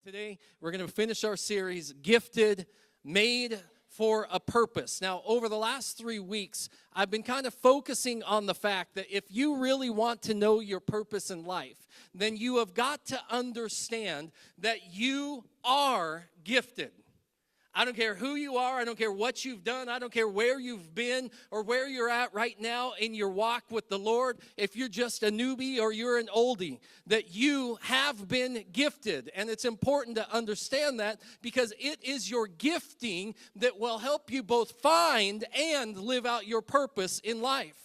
Today, we're going to finish our series, Gifted, Made for a Purpose. Now, over the last 3 weeks, I've been kind of focusing on the fact that if you really want to know your purpose in life, then you have got to understand that you are gifted. I don't care who you are. I don't care what you've done. I don't care where you've been or where you're at right now in your walk with the Lord. If you're just a newbie or you're an oldie, that you have been gifted. And it's important to understand that because it is your gifting that will help you both find and live out your purpose in life.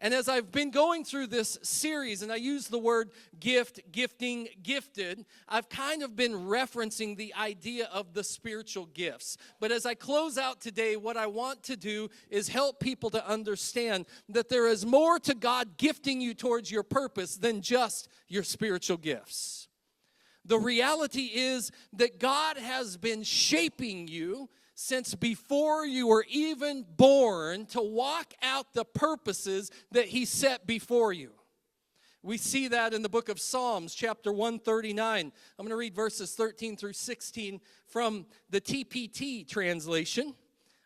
And as I've been going through this series, and I use the word gift, gifting, gifted, I've kind of been referencing the idea of the spiritual gifts. But as I close out today, what I want to do is help people to understand that there is more to God gifting you towards your purpose than just your spiritual gifts. The reality is that God has been shaping you since before you were even born to walk out the purposes that He set before you. We see that in the book of Psalms, chapter 139. I'm going to read verses 13 through 16 from the TPT translation.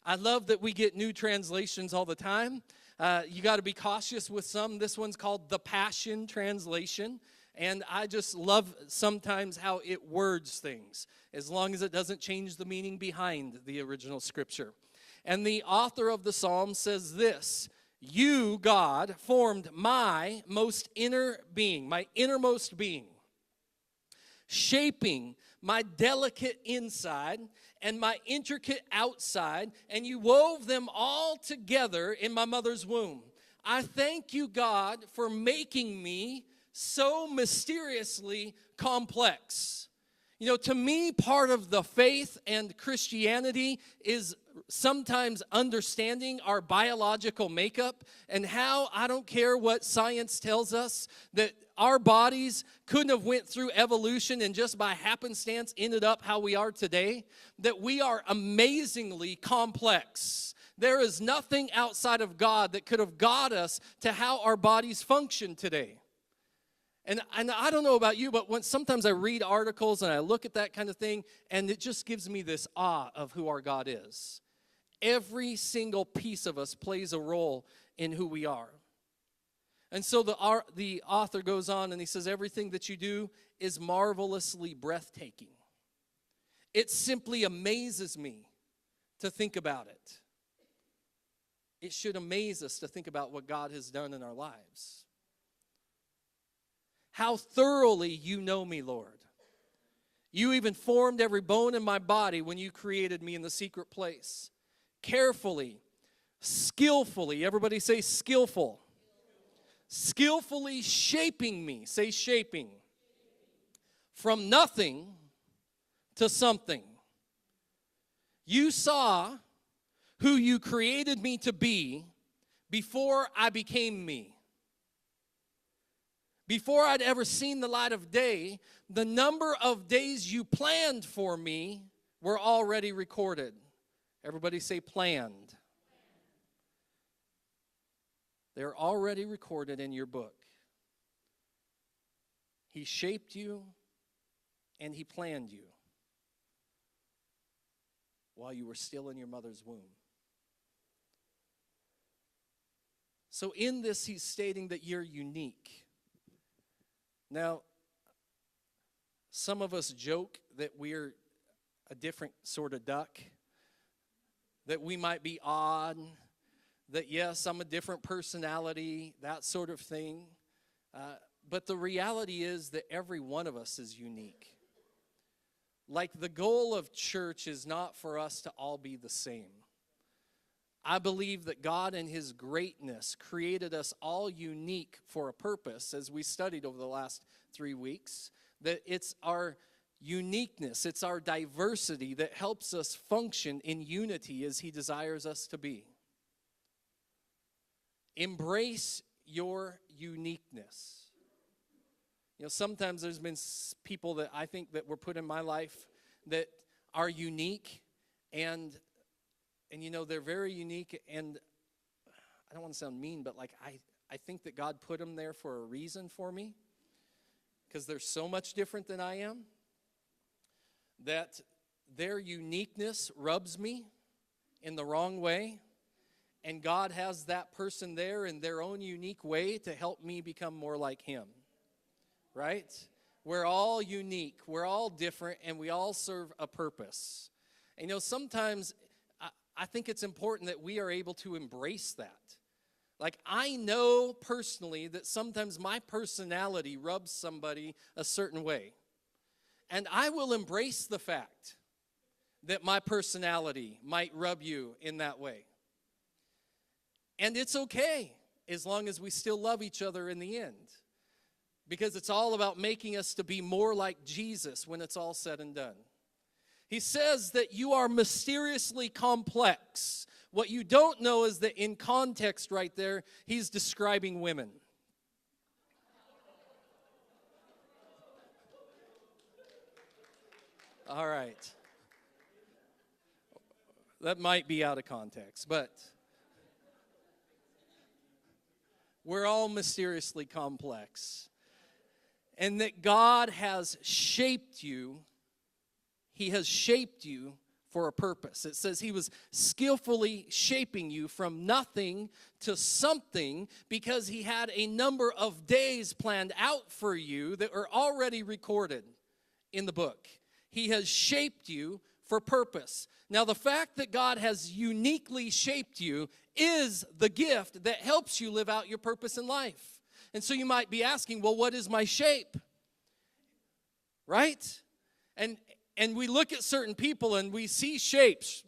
I love that we get new translations all the time. You got to be cautious with some. This one's called the Passion Translation. And I just love sometimes how it words things, as long as it doesn't change the meaning behind the original scripture. And the author of the psalm says this: "You, God, formed my most inner being, my innermost being, shaping my delicate inside and my intricate outside, and you wove them all together in my mother's womb. I thank you, God, for making me so mysteriously complex." You know, to me, part of the faith and Christianity is sometimes understanding our biological makeup and how, I don't care what science tells us, that our bodies couldn't have went through evolution and just by happenstance ended up how we are today, that we are amazingly complex. There is nothing outside of God that could have got us to how our bodies function today. And I don't know about you, but sometimes I read articles and I look at that kind of thing, and it just gives me this awe of who our God is. Every single piece of us plays a role in who we are. And so the author goes on and he says, everything that you do is marvelously breathtaking. It simply amazes me to think about it. It should amaze us to think about what God has done in our lives. How thoroughly you know me, Lord. You even formed every bone in my body when you created me in the secret place. Carefully, skillfully, everybody say skillful. Skillfully shaping me, say shaping. From nothing to something. You saw who you created me to be before I became me. Before I'd ever seen the light of day, the number of days you planned for me were already recorded. Everybody say planned. They're already recorded in your book. He shaped you and He planned you while you were still in your mother's womb. So in this, he's stating that you're unique. Now, some of us joke that we're a different sort of duck, that we might be odd, that yes, I'm a different personality, that sort of thing. But the reality is that every one of us is unique. Like the goal of church is not for us to all be the same. I believe that God in His greatness created us all unique for a purpose, as we studied over the last 3 weeks, that it's our uniqueness, it's our diversity that helps us function in unity as He desires us to be. Embrace your uniqueness. You know, sometimes there's been people that I think that were put in my life that are unique, and you know, they're very unique, and I don't want to sound mean, but like I think that God put them there for a reason for me, because they're so much different than I am. that their uniqueness rubs me in the wrong way, and God has that person there in their own unique way to help me become more like him, right? We're all unique, we're all different, and we all serve a purpose. And sometimes I think it's important that we are able to embrace that. Like, I know personally that sometimes my personality rubs somebody a certain way. And I will embrace the fact that my personality might rub you in that way. And it's okay as long as we still love each other in the end. Because it's all about making us to be more like Jesus when it's all said and done. He says that you are mysteriously complex. What you don't know is that in context right there, he's describing women. All right. That might be out of context, but we're all mysteriously complex. And that God has shaped you. He has shaped you for a purpose. It says he was skillfully shaping you from nothing to something because he had a number of days planned out for you that are already recorded in the book. He has shaped you for purpose. Now, the fact that God has uniquely shaped you is the gift that helps you live out your purpose in life. And so you might be asking, well, what is my shape? Right? And we look at certain people and we see shapes.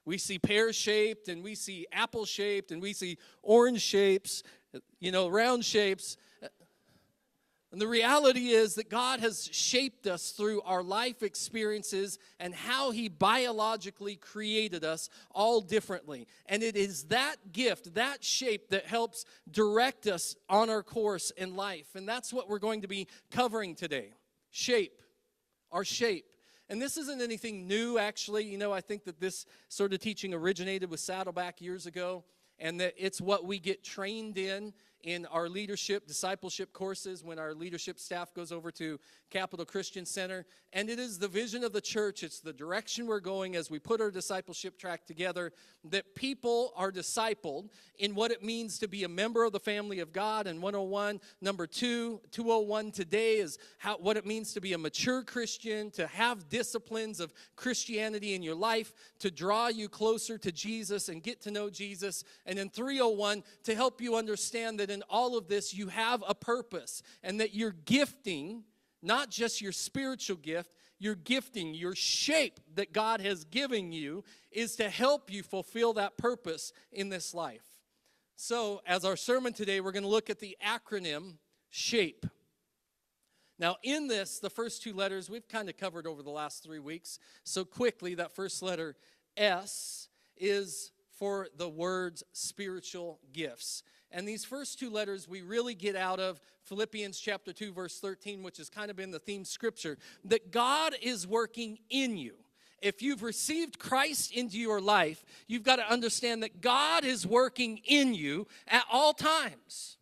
We see pear-shaped and we see apple-shaped and we see orange shapes, round shapes. And the reality is that God has shaped us through our life experiences and how he biologically created us all differently. And it is that gift, that shape that helps direct us on our course in life. And that's what we're going to be covering today. Shape, our shape. And this isn't anything new, actually. I think that this sort of teaching originated with Saddleback years ago, and that it's what we get trained in our leadership, discipleship courses when our leadership staff goes over to Capital Christian Center. And it is the vision of the church. It's the direction we're going as we put our discipleship track together, that people are discipled in what it means to be a member of the family of God in 101. Number 201 today is what it means to be a mature Christian, to have disciplines of Christianity in your life, to draw you closer to Jesus and get to know Jesus. And in 301, to help you understand that in all of this, you have a purpose, and that your gifting, not just your spiritual gift, your gifting, your shape that God has given you is to help you fulfill that purpose in this life. So, as our sermon today, we're going to look at the acronym SHAPE. Now, in this, the first two letters we've kind of covered over the last 3 weeks. So quickly, that first letter, S, is for the words spiritual gifts. And these first two letters we really get out of Philippians chapter 2, verse 13, which has kind of been the theme scripture, that God is working in you. If you've received Christ into your life, you've got to understand that God is working in you at all times.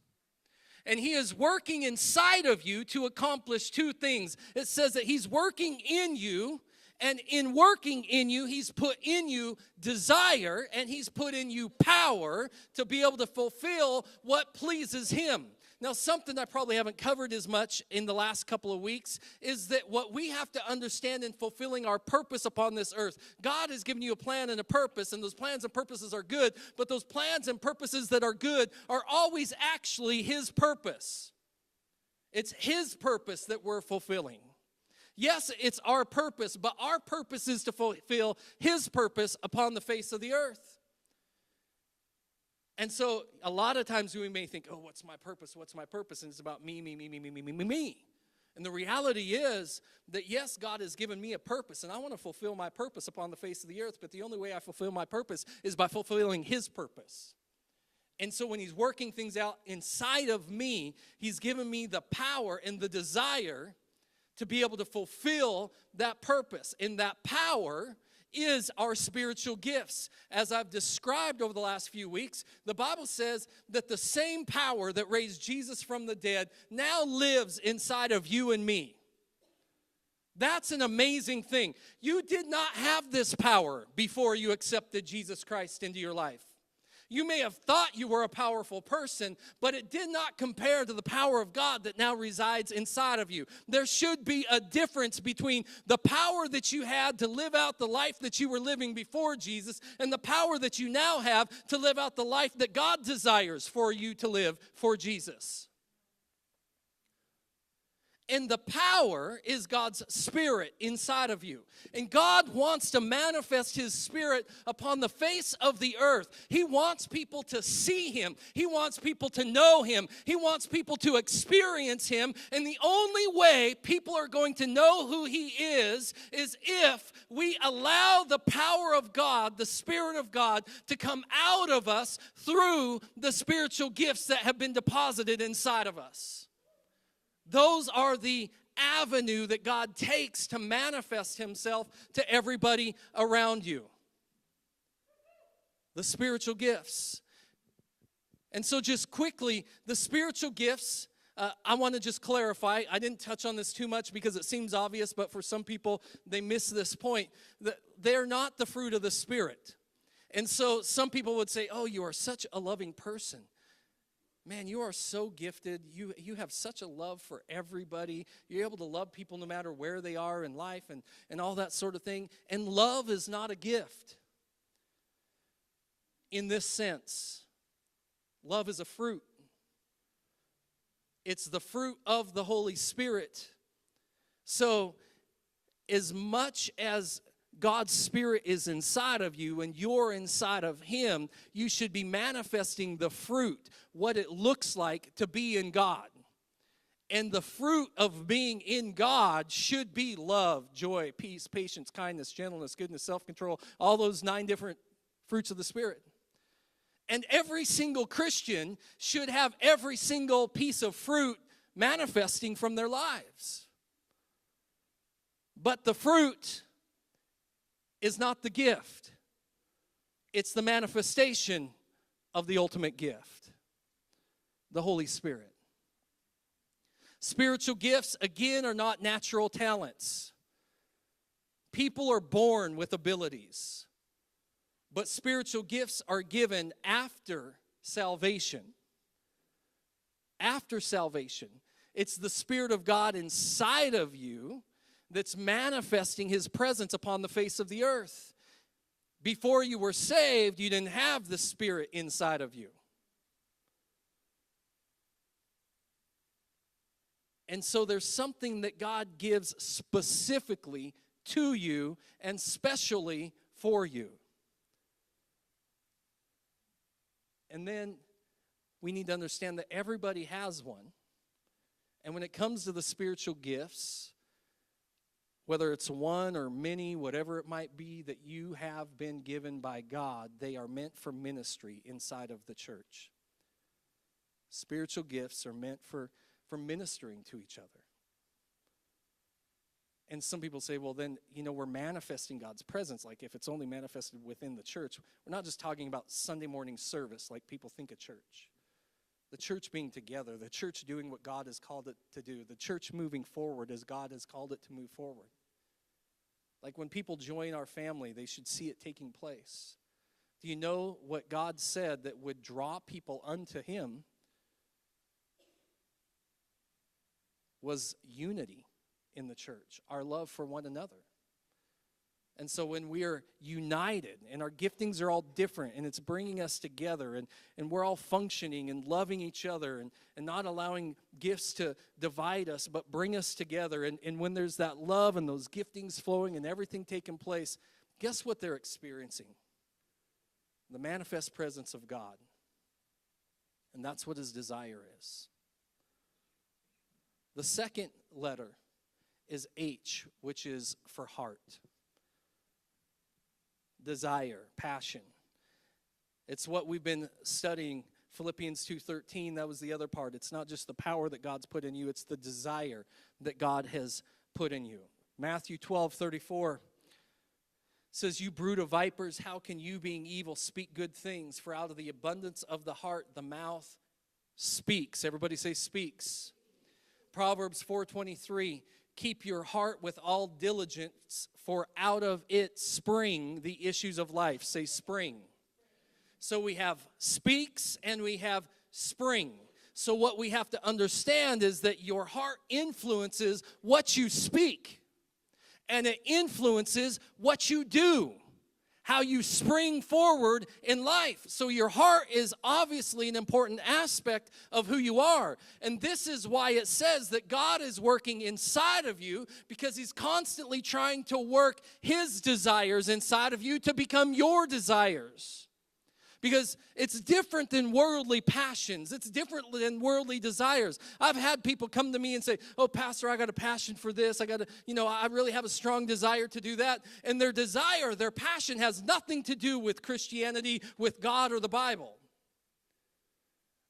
And he is working inside of you to accomplish two things. It says that he's working in you, and in working in you, he's put in you desire, and he's put in you power to be able to fulfill what pleases him. Now, something I probably haven't covered as much in the last couple of weeks is that what we have to understand in fulfilling our purpose upon this earth, God has given you a plan and a purpose, and those plans and purposes are good, but those plans and purposes that are good are always actually his purpose. It's his purpose that we're fulfilling. Yes, it's our purpose, but our purpose is to fulfill his purpose upon the face of the earth. And so a lot of times we may think, oh, what's my purpose? What's my purpose? And it's about me. And the reality is that, yes, God has given me a purpose, and I want to fulfill my purpose upon the face of the earth, but the only way I fulfill my purpose is by fulfilling his purpose. And so when he's working things out inside of me, he's given me the power and the desire to be able to fulfill that purpose. And that power is our spiritual gifts. As I've described over the last few weeks, the Bible says that the same power that raised Jesus from the dead now lives inside of you and me. That's an amazing thing. You did not have this power before you accepted Jesus Christ into your life. You may have thought you were a powerful person, but it did not compare to the power of God that now resides inside of you. There should be a difference between the power that you had to live out the life that you were living before Jesus and the power that you now have to live out the life that God desires for you to live for Jesus. And the power is God's Spirit inside of you. And God wants to manifest His Spirit upon the face of the earth. He wants people to see Him. He wants people to know Him. He wants people to experience Him. And the only way people are going to know who He is if we allow the power of God, the Spirit of God, to come out of us through the spiritual gifts that have been deposited inside of us. Those are the avenue that God takes to manifest Himself to everybody around you. The spiritual gifts. And so just quickly, the spiritual gifts, I want to just clarify. I didn't touch on this too much because it seems obvious, but for some people, they miss this point. They're not the fruit of the Spirit. And so some people would say, oh, you are such a loving person. Man, you are so gifted. You have such a love for everybody. You're able to love people no matter where they are in life and all that sort of thing. And love is not a gift in this sense. Love is a fruit. It's the fruit of the Holy Spirit. So as much as God's Spirit is inside of you and you're inside of Him, you should be manifesting the fruit, what it looks like to be in God. And the fruit of being in God should be love, joy, peace, patience, kindness, gentleness, goodness, self-control, all those 9 different fruits of the Spirit. And every single Christian should have every single piece of fruit manifesting from their lives. But the fruit is not the gift. It's the manifestation of the ultimate gift, the Holy Spirit. Spiritual gifts, again, are not natural talents. People are born with abilities, but spiritual gifts are given after salvation. After salvation. It's the Spirit of God inside of you that's manifesting His presence upon the face of the earth. Before you were saved, you didn't have the Spirit inside of you. And so there's something that God gives specifically to you and specially for you. And then we need to understand that everybody has one. And when it comes to the spiritual gifts, whether it's one or many, whatever it might be that you have been given by God, they are meant for ministry inside of the church. Spiritual gifts are meant for ministering to each other. And some people say, well, then, we're manifesting God's presence. Like if it's only manifested within the church, we're not just talking about Sunday morning service like people think of church. The church being together, the church doing what God has called it to do, the church moving forward as God has called it to move forward. Like when people join our family, they should see it taking place. Do you know what God said that would draw people unto Him was unity in the church, our love for one another. And so when we are united and our giftings are all different and it's bringing us together and we're all functioning and loving each other and not allowing gifts to divide us but bring us together. And when there's that love and those giftings flowing and everything taking place, guess what they're experiencing? The manifest presence of God. And that's what His desire is. The second letter is H, which is for heart. Desire, passion. It's what we've been studying, Philippians 2:13, that was the other part. It's not just the power that God's put in you, it's the desire that God has put in you. Matthew 12:34 says, you brood of vipers, how can you, being evil, speak good things? For out of the abundance of the heart, the mouth speaks. Everybody say speaks. Proverbs 4:23, keep your heart with all diligence, for out of it spring the issues of life. Say spring. So we have speaks and we have spring. So what we have to understand is that your heart influences what you speak, and it influences what you do, how you spring forward in life. So your heart is obviously an important aspect of who you are. And this is why it says that God is working inside of you, because he's constantly trying to work his desires inside of you to become your desires. Because it's different than worldly passions. It's different than worldly desires. I've had people come to me and say, oh, Pastor, I got a passion for this. I really have a strong desire to do that. And their desire, their passion has nothing to do with Christianity, with God, or the Bible.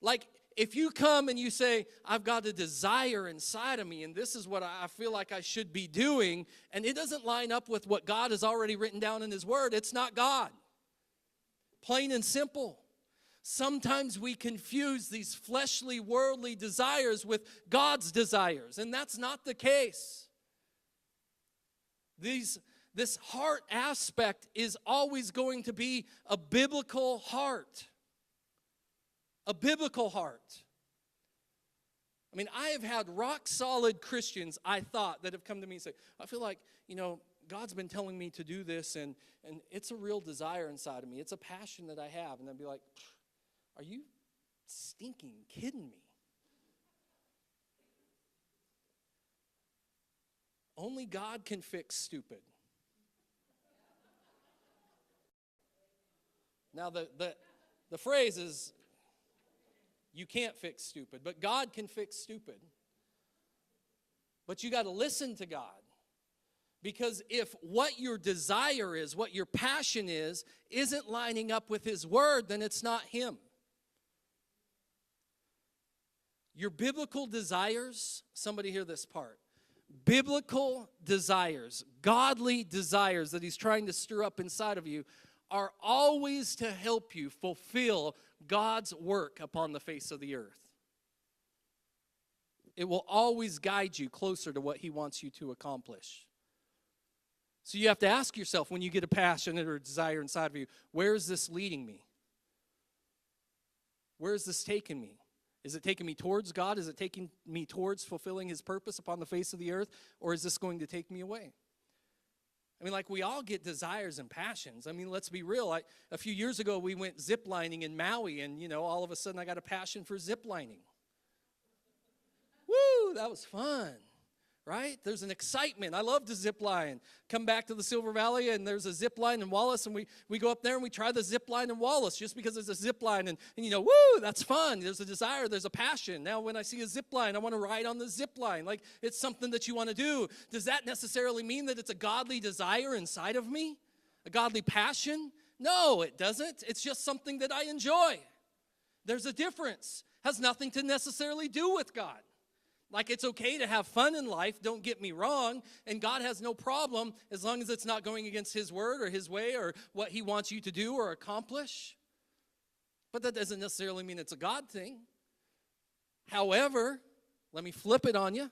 Like, if you come and you say, I've got a desire inside of me, and this is what I feel like I should be doing, and it doesn't line up with what God has already written down in his word, it's not God. Plain and simple. Sometimes we confuse these fleshly, worldly desires with God's desires, and that's not the case. This heart aspect is always going to be a biblical heart. A biblical heart. I mean, I have had rock-solid Christians, I thought, that have come to me and say, I feel like, God's been telling me to do this, and it's a real desire inside of me. It's a passion that I have. And I'd be like, are you stinking kidding me? Only God can fix stupid. Now, the phrase is, you can't fix stupid, but God can fix stupid. But you got to listen to God. Because if what your desire is, what your passion is, isn't lining up with his word, then it's not him. Your biblical desires, somebody hear this part. Biblical desires, godly desires that he's trying to stir up inside of you are always to help you fulfill God's work upon the face of the earth. It will always guide you closer to what he wants you to accomplish. So you have to ask yourself, when you get a passion or a desire inside of you, where is this leading me? Where is this taking me? Is it taking me towards God? Is it taking me towards fulfilling his purpose upon the face of the earth? Or is this going to take me away? I mean, like, we all get desires and passions. I mean, let's be real. A few years ago, we went ziplining in Maui, and, all of a sudden I got a passion for ziplining. Woo, that was fun. Right? There's an excitement. I love to zip line. Come back to the Silver Valley, and there's a zip line in Wallace, and we go up there and we try the zip line in Wallace just because there's a zip line, and woo, that's fun. There's a desire, there's a passion. Now when I see a zip line, I want to ride on the zip line. Like, it's something that you want to do. Does that necessarily mean that it's a godly desire inside of me? A godly passion? No, it doesn't. It's just something that I enjoy. There's a difference. Has nothing to necessarily do with God. Like, it's okay to have fun in life, don't get me wrong, and God has no problem as long as it's not going against his word or his way or what he wants you to do or accomplish. But that doesn't necessarily mean it's a God thing. However, let me flip it on you.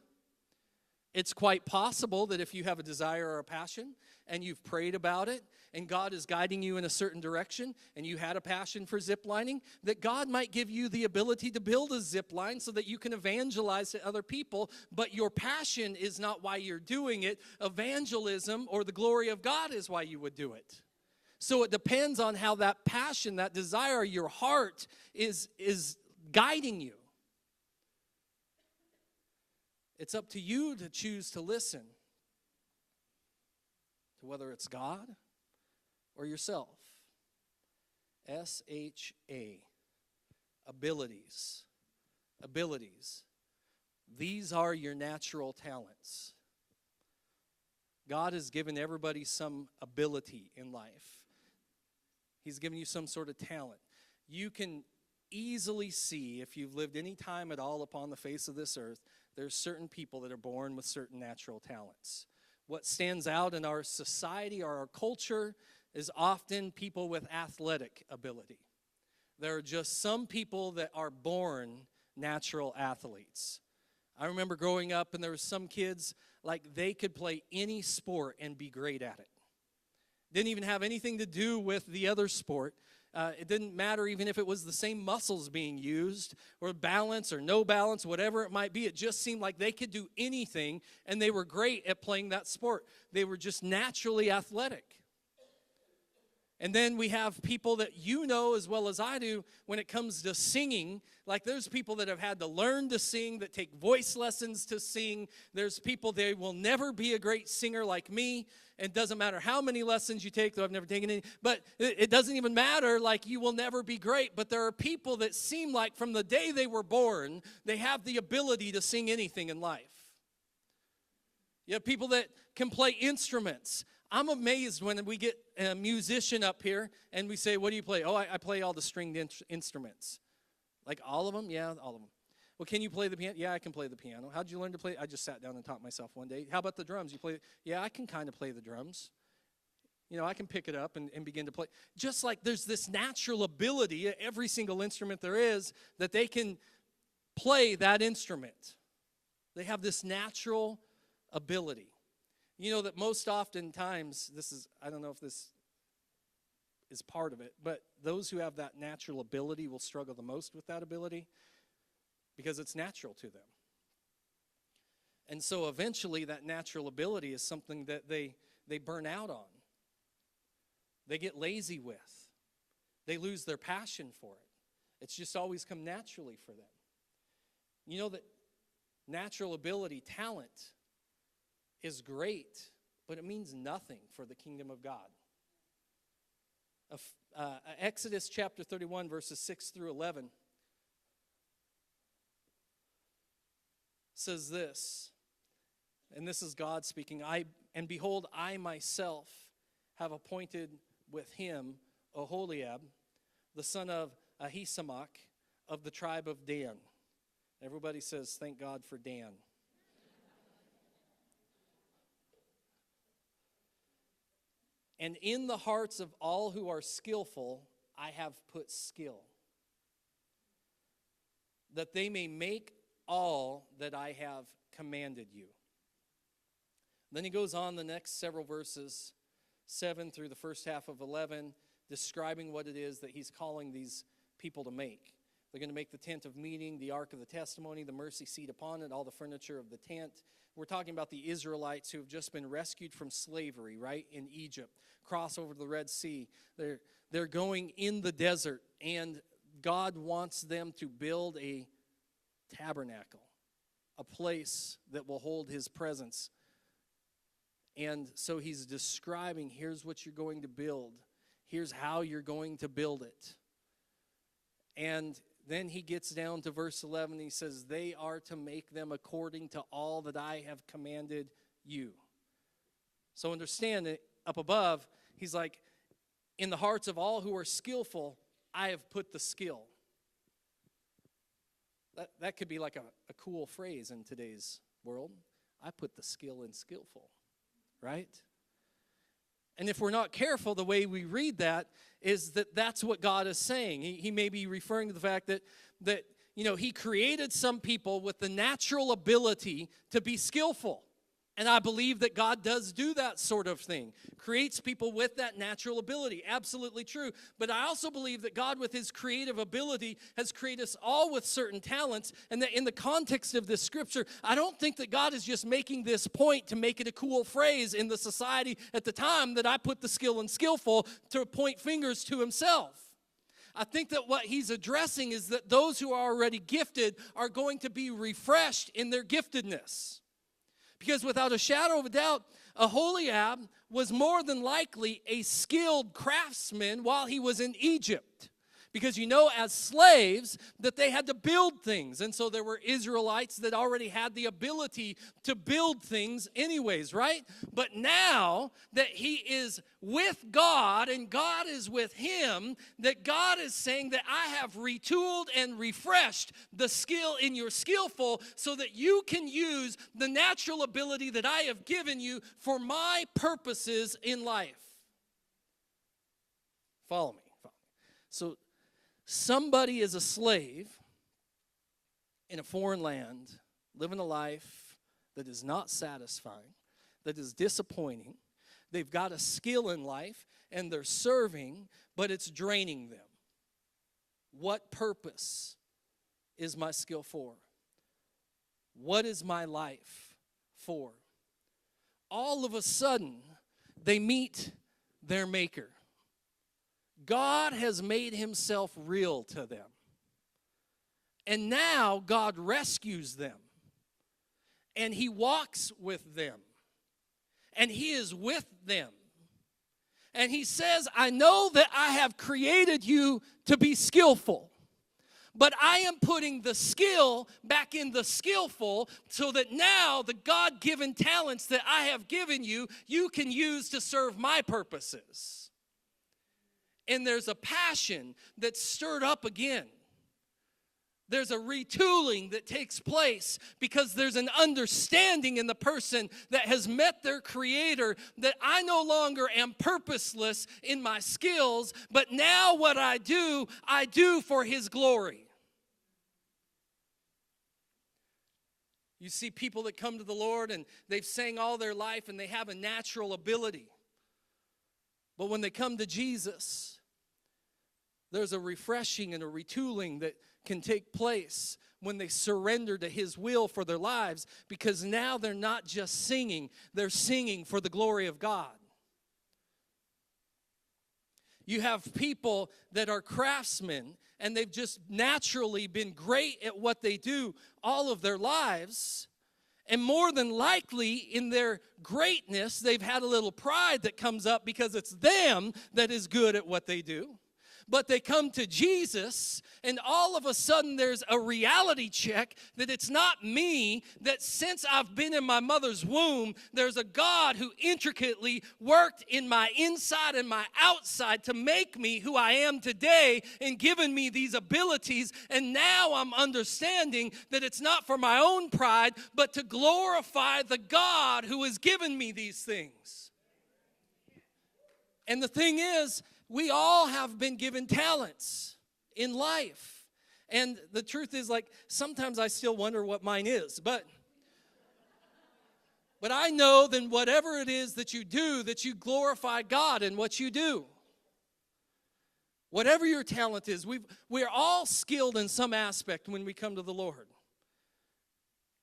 It's quite possible that if you have a desire or a passion and you've prayed about it and God is guiding you in a certain direction and you had a passion for ziplining, that God might give you the ability to build a zip line so that you can evangelize to other people, but your passion is not why you're doing it. Evangelism or the glory of God is why you would do it. So it depends on how that passion, that desire, your heart is guiding you. It's up to you to choose to listen to whether it's God or yourself. S.H.A.P.E. Abilities. Abilities. These are your natural talents. God has given everybody some ability in life. He's given you some sort of talent. You can easily see, if you've lived any time at all upon the face of this earth, there's certain people that are born with certain natural talents. What stands out in our society or our culture is often people with athletic ability. There are just some people that are born natural athletes. I remember growing up, and there were some kids, like, they could play any sport and be great at it. Didn't even have anything to do with the other sport. It didn't matter even if it was the same muscles being used, or balance or no balance, whatever it might be. It just seemed like they could do anything, and they were great at playing that sport. They were just naturally athletic. And then we have people that you know as well as I do when it comes to singing. Like, there's people that have had to learn to sing, that take voice lessons to sing. There's people, they will never be a great singer like me. It doesn't matter how many lessons you take, though I've never taken any. But it doesn't even matter, like, you will never be great. But there are people that seem like from the day they were born, they have the ability to sing anything in life. You have people that can play instruments. I'm amazed when we get a musician up here and we say, what do you play? Oh, I play all the stringed instruments. Like all of them? Yeah, all of them. Well, can you play the piano? Yeah, I can play the piano. How'd you learn to play? I just sat down and taught myself one day. How about the drums? You play? Yeah, I can kind of play the drums. You know, I can pick it up and begin to play. Just like there's this natural ability, every single instrument there is, that they can play that instrument. They have this natural ability. You know that most oftentimes, I don't know if this is part of it, but those who have that natural ability will struggle the most with that ability because it's natural to them. And so eventually that natural ability is something that they burn out on. They get lazy with. They lose their passion for it. It's just always come naturally for them. You know that natural ability, talent, is great, but it means nothing for the kingdom of God. Exodus chapter 31, verses 6 through 11 says this, and this is God speaking, and behold, I myself have appointed with him Oholiab, the son of Ahisamach, of the tribe of Dan. Everybody says, thank God for Dan. And in the hearts of all who are skillful, I have put skill, that they may make all that I have commanded you. Then he goes on the next several verses, 7 through the first half of 11, describing what it is that he's calling these people to make. They're going to make the tent of meeting, the ark of the testimony, the mercy seat upon it, all the furniture of the tent. We're talking about the Israelites who have just been rescued from slavery, right, in Egypt, cross over the Red Sea. They're going in the desert, and God wants them to build a tabernacle, a place that will hold his presence. And so he's describing, here's what you're going to build. Here's how you're going to build it. And then he gets down to verse 11. He says, they are to make them according to all that I have commanded you. So understand that up above, he's like, in the hearts of all who are skillful, I have put the skill. That could be like a cool phrase in today's world. I put the skill in skillful, right? And if we're not careful, the way we read that is that that's what God is saying. He may be referring to the fact that you know, he created some people with the natural ability to be skillful. And I believe that God does do that sort of thing. Creates people with that natural ability. Absolutely true. But I also believe that God, with his creative ability, has created us all with certain talents. And that in the context of this scripture, I don't think that God is just making this point to make it a cool phrase in the society at the time that I put the skill in skillful to point fingers to himself. I think that what he's addressing is that those who are already gifted are going to be refreshed in their giftedness. Because without a shadow of a doubt, Oholiab was more than likely a skilled craftsman while he was in Egypt. Because you know, as slaves, that they had to build things. And so there were Israelites that already had the ability to build things anyways, right? But now that he is with God and God is with him, that God is saying that I have retooled and refreshed the skill in your skillful so that you can use the natural ability that I have given you for my purposes in life. Follow me. So somebody is a slave in a foreign land, living a life that is not satisfying, that is disappointing. They've got a skill in life, and they're serving, but it's draining them. What purpose is my skill for? What is my life for? All of a sudden, they meet their Maker. God has made himself real to them. And now God rescues them. And he walks with them. And he is with them. And he says, I know that I have created you to be skillful. But I am putting the skill back in the skillful so that now the God-given talents that I have given you, you can use to serve my purposes. And there's a passion that's stirred up again. There's a retooling that takes place because there's an understanding in the person that has met their Creator that I no longer am purposeless in my skills, but now what I do for his glory. You see people that come to the Lord and they've sang all their life and they have a natural ability. But when they come to Jesus, there's a refreshing and a retooling that can take place when they surrender to his will for their lives, because now they're not just singing, they're singing for the glory of God. You have people that are craftsmen and they've just naturally been great at what they do all of their lives. And more than likely in their greatness, they've had a little pride that comes up because it's them that is good at what they do. But they come to Jesus, and all of a sudden there's a reality check that it's not me, that since I've been in my mother's womb, there's a God who intricately worked in my inside and my outside to make me who I am today and given me these abilities. And now I'm understanding that it's not for my own pride, but to glorify the God who has given me these things. And the thing is, we all have been given talents in life. And the truth is, like, sometimes I still wonder what mine is. But I know that whatever it is that you do, that you glorify God in what you do. Whatever your talent is, we're all skilled in some aspect when we come to the Lord.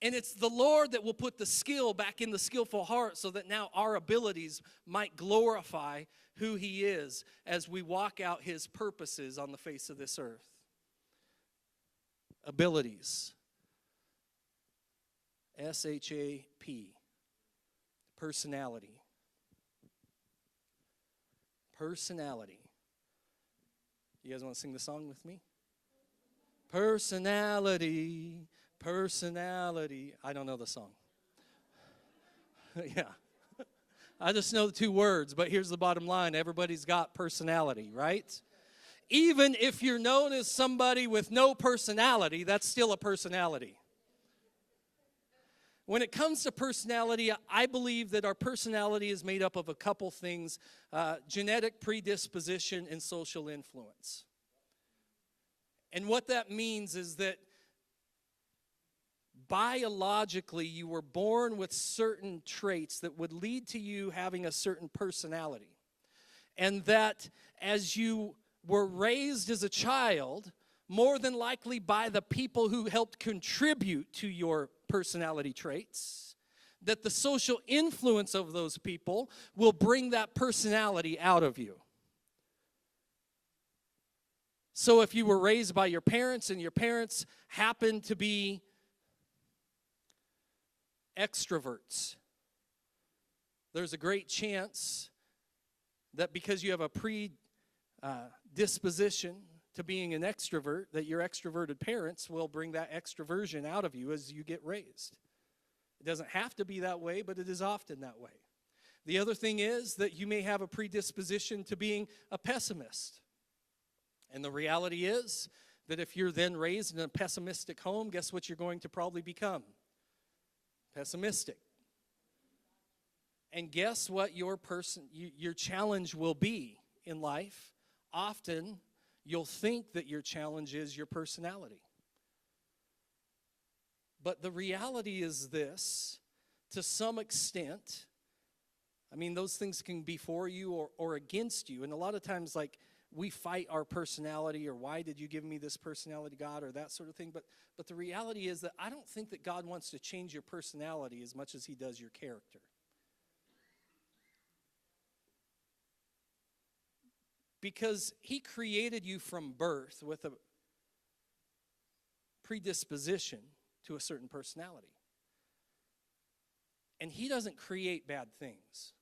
And it's the Lord that will put the skill back in the skillful heart so that now our abilities might glorify who he is as we walk out his purposes on the face of this earth. Abilities. S.H.A.P.E. Personality. Personality. You guys want to sing the song with me? Personality. Personality. I don't know the song. Yeah. I just know the two words, but here's the bottom line. Everybody's got personality, right? Even if you're known as somebody with no personality, that's still a personality. When it comes to personality, I believe that our personality is made up of a couple things: genetic predisposition and social influence. And what that means is that biologically, you were born with certain traits that would lead to you having a certain personality. And that as you were raised as a child, more than likely by the people who helped contribute to your personality traits, that the social influence of those people will bring that personality out of you. So if you were raised by your parents and your parents happen to be extroverts, there's a great chance that because you have a predisposition to being an extrovert, that your extroverted parents will bring that extroversion out of you as you get raised. It doesn't have to be that way, but it is often that way. The other thing is that you may have a predisposition to being a pessimist. And the reality is that if you're then raised in a pessimistic home, guess what you're going to probably become? Pessimistic. And guess what your challenge will be in life? Often, you'll think that your challenge is your personality. But the reality is this, to some extent, I mean, those things can be for you or against you. And a lot of times, like, we fight our personality, or why did you give me this personality, God, or that sort of thing. But the reality is that I don't think that God wants to change your personality as much as he does your character. Because he created you from birth with a predisposition to a certain personality. And he doesn't create bad things.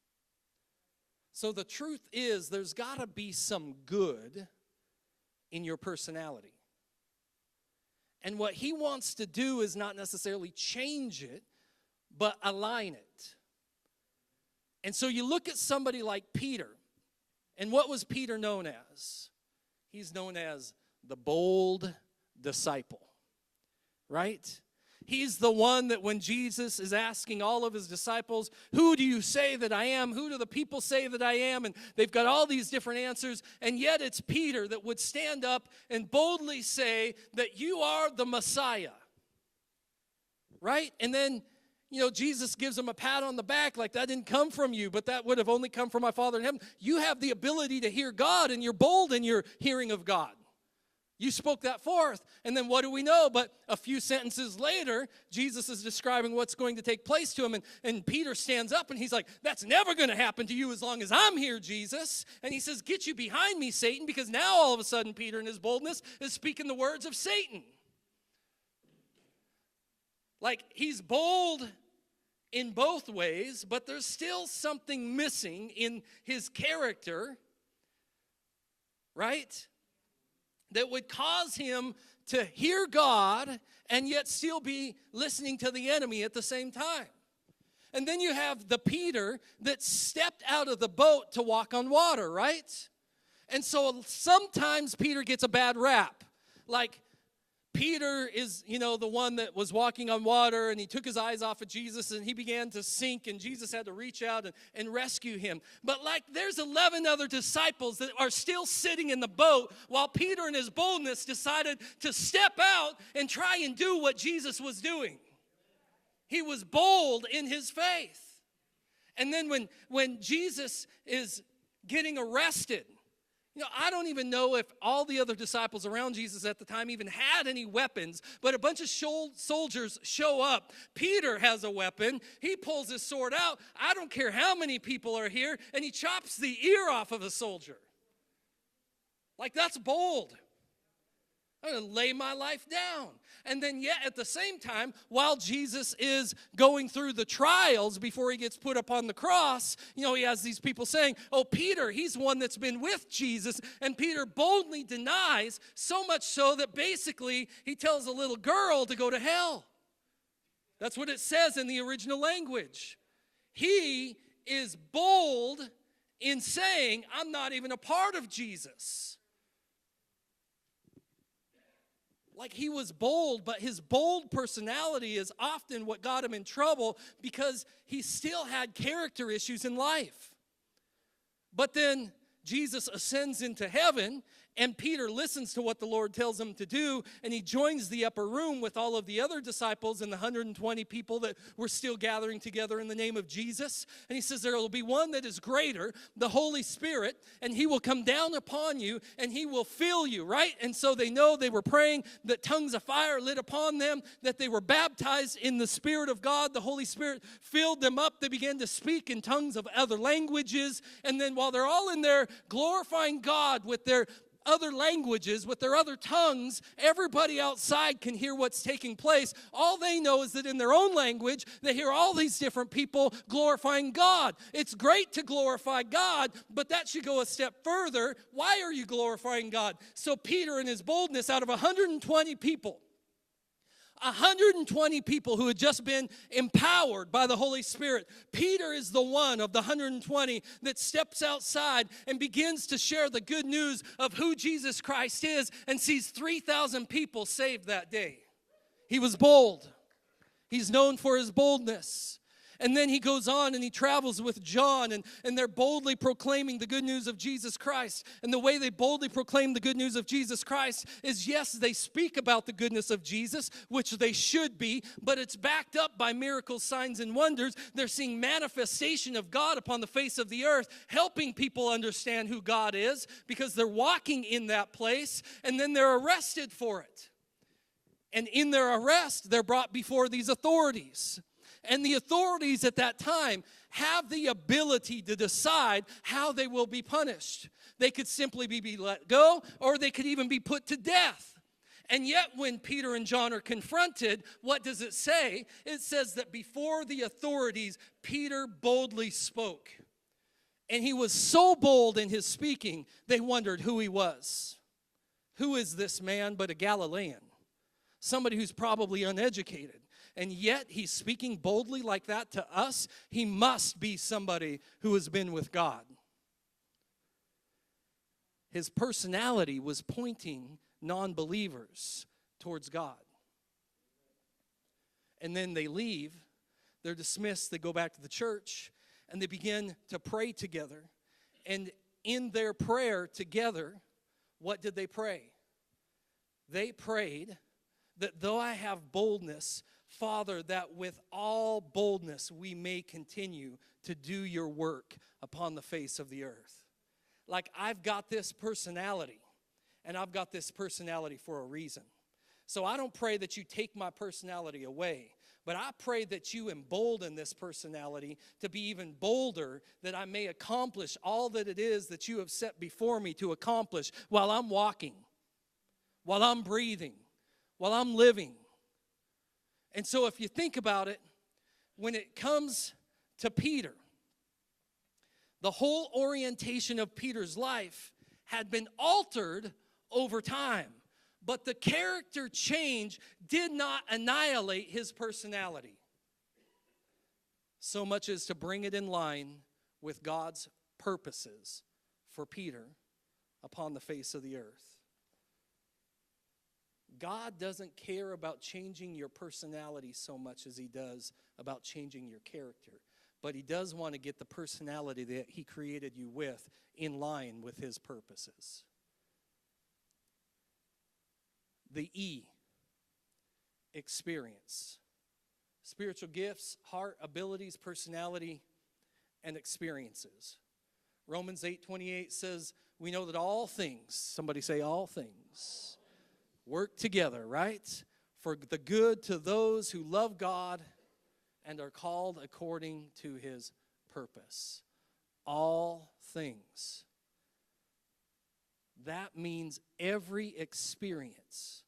So the truth is, there's got to be some good in your personality. And what he wants to do is not necessarily change it, but align it. And so you look at somebody like Peter, and what was Peter known as? He's known as the bold disciple, right? He's the one that when Jesus is asking all of his disciples, who do you say that I am? Who do the people say that I am? And they've got all these different answers. And yet it's Peter that would stand up and boldly say that you are the Messiah. Right? And then, Jesus gives him a pat on the back like that didn't come from you, but that would have only come from my Father in heaven. You have the ability to hear God, and you're bold in your hearing of God. You spoke that forth. And then what do we know? But a few sentences later, Jesus is describing what's going to take place to him. And Peter stands up and he's like, that's never going to happen to you as long as I'm here, Jesus. And he says, get you behind me, Satan, because now all of a sudden Peter in his boldness is speaking the words of Satan. Like, he's bold in both ways, but there's still something missing in his character, right? That would cause him to hear God and yet still be listening to the enemy at the same time. And then you have the Peter that stepped out of the boat to walk on water, right? And so sometimes Peter gets a bad rap. Like, Peter is, the one that was walking on water, and he took his eyes off of Jesus, and he began to sink, and Jesus had to reach out and rescue him. But there's 11 other disciples that are still sitting in the boat while Peter in his boldness decided to step out and try and do what Jesus was doing. He was bold in his faith. And then when Jesus is getting arrested, I don't even know if all the other disciples around Jesus at the time even had any weapons, but a bunch of soldiers show up. Peter has a weapon. He pulls his sword out. I don't care how many people are here, and he chops the ear off of a soldier. That's bold. I'm going to lay my life down. And then yet at the same time, while Jesus is going through the trials before he gets put up on the cross, he has these people saying, oh, Peter, he's one that's been with Jesus. And Peter boldly denies, so much so that basically he tells a little girl to go to hell. That's what it says in the original language. He is bold in saying, I'm not even a part of Jesus. He was bold, but his bold personality is often what got him in trouble because he still had character issues in life. But then Jesus ascends into heaven, and Peter listens to what the Lord tells him to do, and he joins the upper room with all of the other disciples and the 120 people that were still gathering together in the name of Jesus. And he says, there will be one that is greater, the Holy Spirit, and he will come down upon you, and he will fill you, right? And so they know they were praying that tongues of fire lit upon them, that they were baptized in the Spirit of God. The Holy Spirit filled them up. They began to speak in tongues of other languages. And then while they're all in there glorifying God with their other languages, with their other tongues, everybody outside can hear what's taking place. All they know is that in their own language, they hear all these different people glorifying God. It's great to glorify God, but that should go a step further. Why are you glorifying God? So Peter, in his boldness, out of 120 people, 120 people who had just been empowered by the Holy Spirit. Peter is the one of the 120 that steps outside and begins to share the good news of who Jesus Christ is and sees 3,000 people saved that day. He was bold. He's known for his boldness. And then he goes on and he travels with John, and they're boldly proclaiming the good news of Jesus Christ. And the way they boldly proclaim the good news of Jesus Christ is, yes, they speak about the goodness of Jesus, which they should be, but it's backed up by miracles, signs, and wonders. They're seeing manifestation of God upon the face of the earth, helping people understand who God is because they're walking in that place, and then they're arrested for it. And in their arrest, they're brought before these authorities. And the authorities at that time have the ability to decide how they will be punished. They could simply be let go, or they could even be put to death. And yet when Peter and John are confronted, what does it say? It says that before the authorities, Peter boldly spoke. And he was so bold in his speaking, they wondered who he was. Who is this man but a Galilean? Somebody who's probably uneducated. And yet he's speaking boldly like that to us. He must be somebody who has been with God. His personality was pointing non-believers towards God. And then they leave. They're dismissed. They go back to the church. And they begin to pray together. And in their prayer together, what did they pray? They prayed that though I have boldness, Father, that with all boldness we may continue to do your work upon the face of the earth. Like, I've got this personality, and I've got this personality for a reason. So I don't pray that you take my personality away, but I pray that you embolden this personality to be even bolder, that I may accomplish all that it is that you have set before me to accomplish while I'm walking, while I'm breathing, while I'm living. And so if you think about it, when it comes to Peter, the whole orientation of Peter's life had been altered over time. But the character change did not annihilate his personality, so much as to bring it in line with God's purposes for Peter upon the face of the earth. God doesn't care about changing your personality so much as he does about changing your character. But he does want to get the personality that he created you with in line with his purposes. The E, experience. Spiritual gifts, heart, abilities, personality, and experiences. Romans 8:28 says, we know that all things, somebody say all things, work together, right? For the good to those who love God and are called according to his purpose. All things. That means every experience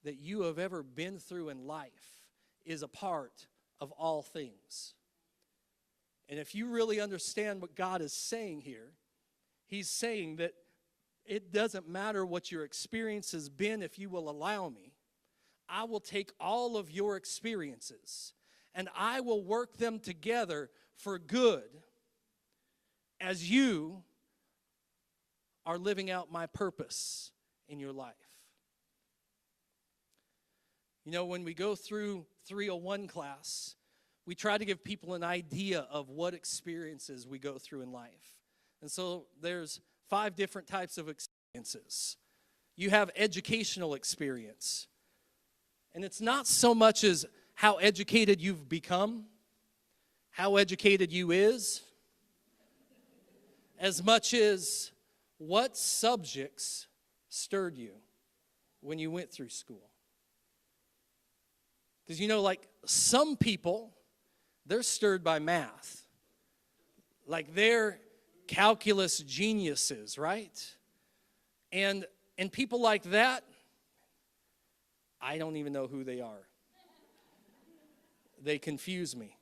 that you have ever been through in life is a part of all things. And if you really understand what God is saying here, he's saying that it doesn't matter what your experience has been. If you will allow me, I will take all of your experiences and I will work them together for good as you are living out my purpose in your life. You know, when we go through 301 class, we try to give people an idea of what experiences we go through in life. And so there's 5 different types of experiences. You have educational experience. And it's not so much as how educated you've become, how educated you is, as much as what subjects stirred you when you went through school. Because you know, like some people, they're stirred by math. Like they're calculus geniuses, right? And people like that, I don't even know who they are. They confuse me.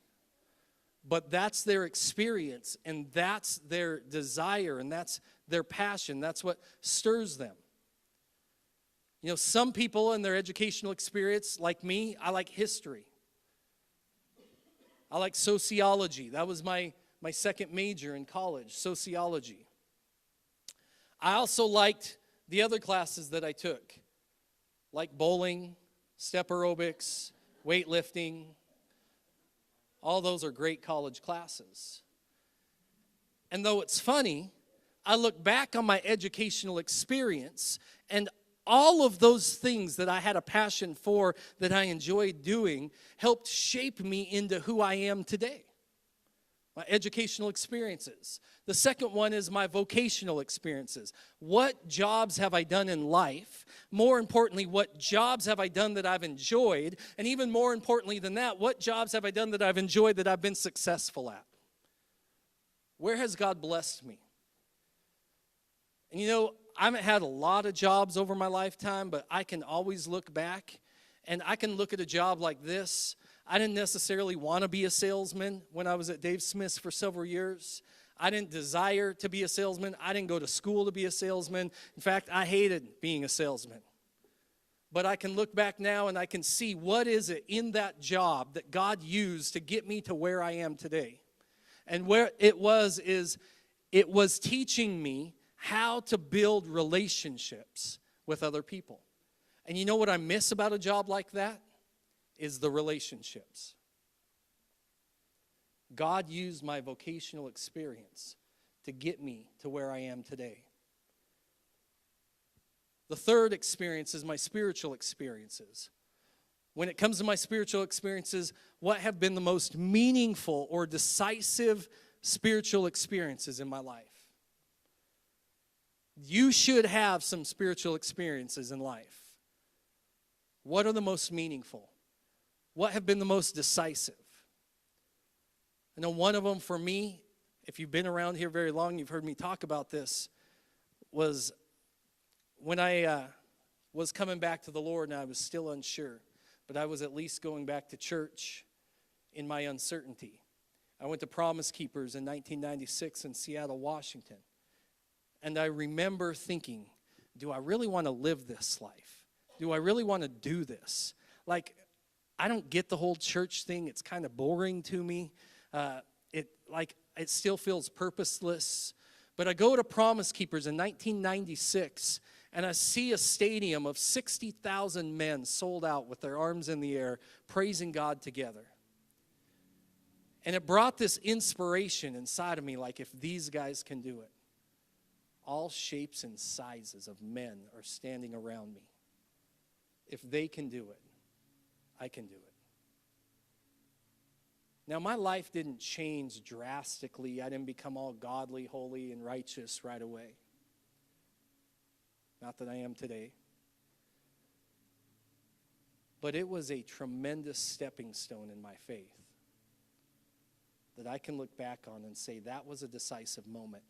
But that's their experience, and that's their desire, and that's their passion. That's what stirs them. You know, some people in their educational experience, like me, I like history. I like sociology. That was my second major in college, sociology. I also liked the other classes that I took, like bowling, step aerobics, weightlifting. All those are great college classes. And though it's funny, I look back on my educational experience, and all of those things that I had a passion for, that I enjoyed doing, helped shape me into who I am today. My educational experiences. The second one is my vocational experiences. What jobs have I done in life? More importantly, what jobs have I done that I've enjoyed? And even more importantly than that, what jobs have I done that I've enjoyed, that I've been successful at? Where has God blessed me? And you know, I haven't had a lot of jobs over my lifetime, but I can always look back, and I can look at a job like this. I didn't necessarily want to be a salesman when I was at Dave Smith's for several years. I didn't desire to be a salesman. I didn't go to school to be a salesman. In fact, I hated being a salesman. But I can look back now and I can see what is it in that job that God used to get me to where I am today. And where it was is it was teaching me how to build relationships with other people. And you know what I miss about a job like that? Is the relationships. God used my vocational experience to get me to where I am today. The third experience is my spiritual experiences. When it comes to my spiritual experiences, what have been the most meaningful or decisive spiritual experiences in my life? You should have some spiritual experiences in life. What are the most meaningful? What have been the most decisive? I know one of them for me, if you've been around here very long, you've heard me talk about this, was when I was coming back to the Lord and I was still unsure, but I was at least going back to church in my uncertainty. I went to Promise Keepers in 1996 in Seattle, Washington. And I remember thinking, do I really want to live this life? Do I really want to do this? Like, I don't get the whole church thing. It's kind of boring to me. It still feels purposeless. But I go to Promise Keepers in 1996, and I see a stadium of 60,000 men sold out with their arms in the air, praising God together. And it brought this inspiration inside of me, like, if these guys can do it, all shapes and sizes of men are standing around me. If they can do it, I can do it. Now, my life didn't change drastically. I didn't become all godly, holy, and righteous right away. Not that I am today. But it was a tremendous stepping stone in my faith that I can look back on and say that was a decisive moment.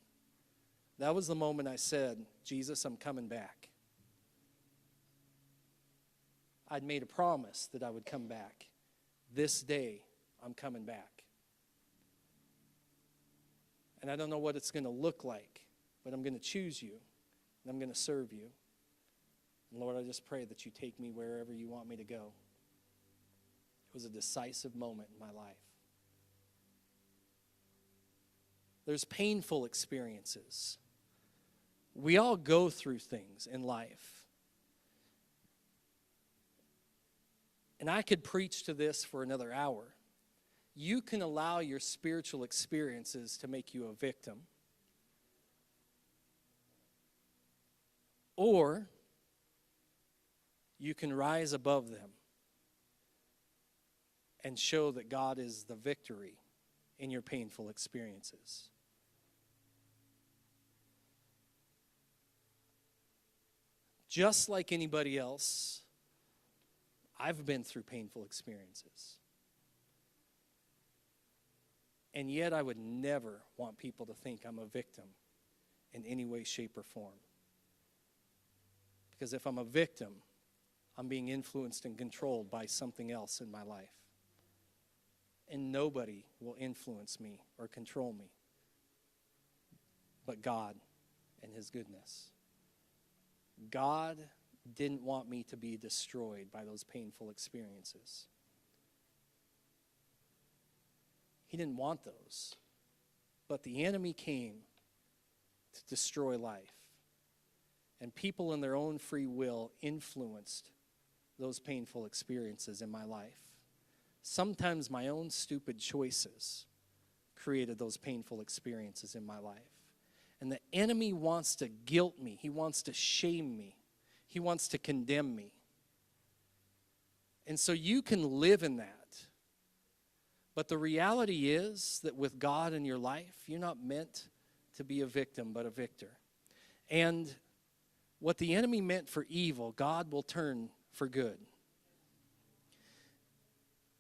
That was the moment I said, Jesus, I'm coming back. I'd made a promise that I would come back. This day, I'm coming back. And I don't know what it's going to look like, but I'm going to choose you, and I'm going to serve you. And Lord, I just pray that you take me wherever you want me to go. It was a decisive moment in my life. There's painful experiences. We all go through things in life. And I could preach to this for another hour. You can allow your spiritual experiences to make you a victim. Or you can rise above them and show that God is the victory in your painful experiences. Just like anybody else, I've been through painful experiences. And yet I would never want people to think I'm a victim in any way, shape, or form. Because if I'm a victim, I'm being influenced and controlled by something else in my life. And nobody will influence me or control me but God and His goodness. God didn't want me to be destroyed by those painful experiences. He didn't want those. But the enemy came to destroy life. And people in their own free will influenced those painful experiences in my life. sometimes my own stupid choices created those painful experiences in my life. And the enemy wants to guilt me. He wants to shame me. He wants to condemn me. And so you can live in that. But the reality is that with God in your life, you're not meant to be a victim, but a victor. And what the enemy meant for evil, God will turn for good.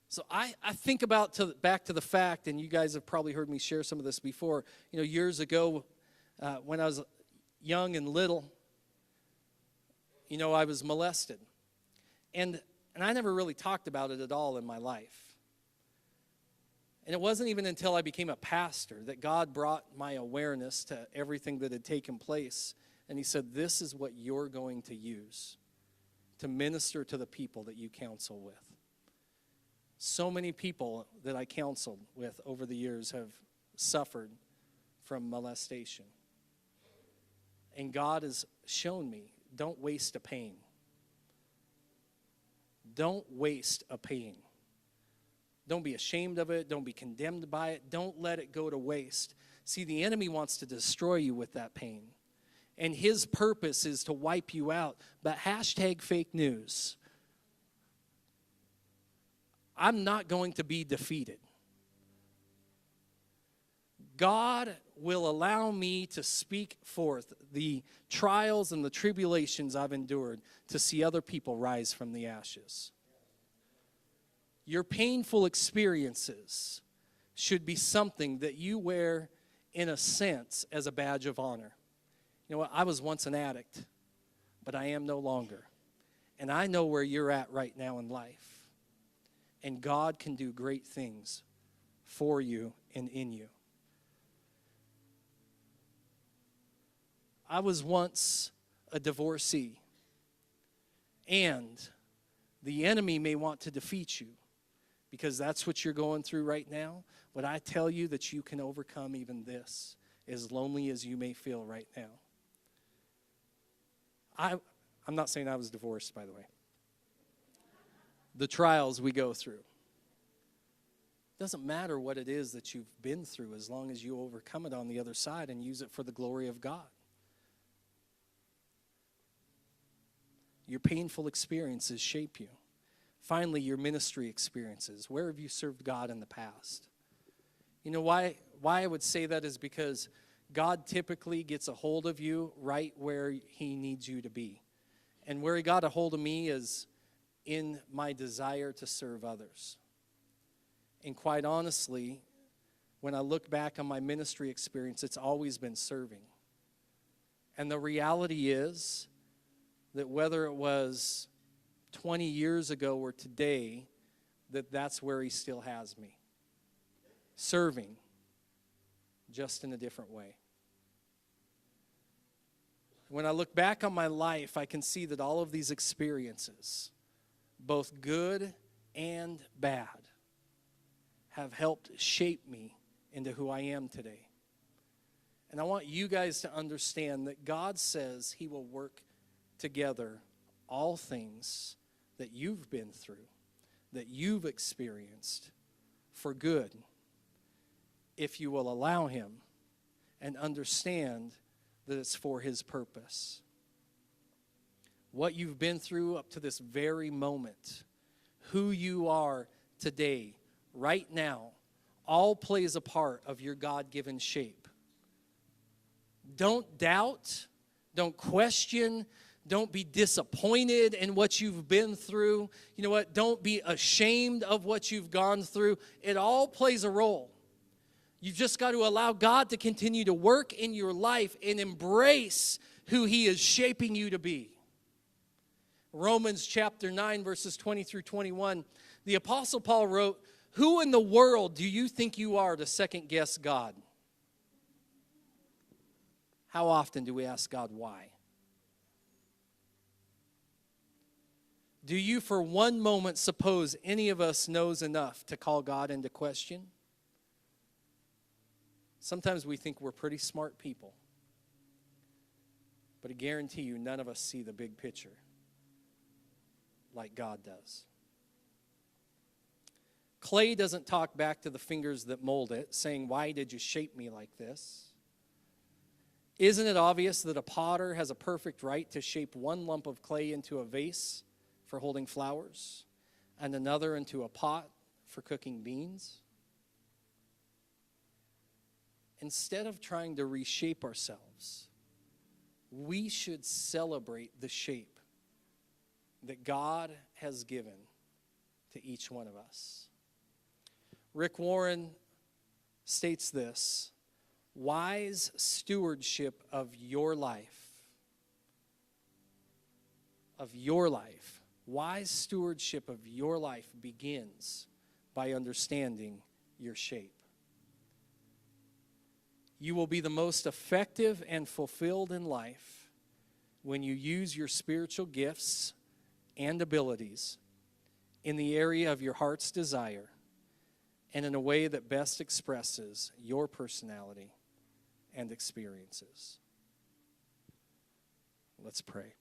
So I think about back to the fact, and you guys have probably heard me share some of this before, years ago when I was young and little, I was molested. And I never really talked about it at all in my life. And it wasn't even until I became a pastor that God brought my awareness to everything that had taken place. And he said, this is what you're going to use to minister to the people that you counsel with. So many people that I counseled with over the years have suffered from molestation. And God has shown me, don't waste a pain. Don't waste a pain. Don't be ashamed of it. Don't be condemned by it. Don't let it go to waste. See, the enemy wants to destroy you with that pain. And his purpose is to wipe you out. But #fake news. I'm not going to be defeated. God will allow me to speak forth the trials and the tribulations I've endured to see other people rise from the ashes. Your painful experiences should be something that you wear, in a sense, as a badge of honor. You know what? I was once an addict, but I am no longer. And I know where you're at right now in life. And God can do great things for you and in you. I was once a divorcee, and the enemy may want to defeat you because that's what you're going through right now. But I tell you that you can overcome even this, as lonely as you may feel right now. I'm not saying I was divorced, by the way. The trials we go through. Doesn't matter what it is that you've been through, as long as you overcome it on the other side and use it for the glory of God. Your painful experiences shape you. Finally, your ministry experiences. Where have you served God in the past? You know why I would say that is because God typically gets a hold of you right where he needs you to be. And where he got a hold of me is in my desire to serve others. And quite honestly, when I look back on my ministry experience, it's always been serving. And the reality is that whether it was 20 years ago or today, that's where he still has me. Serving, just in a different way. When I look back on my life, I can see that all of these experiences, both good and bad, have helped shape me into who I am today. And I want you guys to understand that God says he will work together all things that you've been through, that you've experienced, for good, if you will allow him and understand that it's for his purpose. What you've been through up to this very moment, who you are today, right now, all plays a part of your God-given shape. Don't doubt, don't question, don't be disappointed in what you've been through. You know what? Don't be ashamed of what you've gone through. It all plays a role. You've just got to allow God to continue to work in your life and embrace who he is shaping you to be. Romans chapter 9, verses 20 through 21, the Apostle Paul wrote, "Who in the world do you think you are to second-guess God?" How often do we ask God why? Do you for one moment suppose any of us knows enough to call God into question? Sometimes we think we're pretty smart people. But I guarantee you, none of us see the big picture like God does. Clay doesn't talk back to the fingers that mold it, saying, "Why did you shape me like this?" Isn't it obvious that a potter has a perfect right to shape one lump of clay into a vase for holding flowers and another into a pot for cooking beans? Instead of trying to reshape ourselves, we should celebrate the shape that God has given to each one of us. Rick Warren states this: wise stewardship of your life, wise stewardship of your life begins by understanding your shape. You will be the most effective and fulfilled in life when you use your spiritual gifts and abilities in the area of your heart's desire and in a way that best expresses your personality and experiences. Let's pray.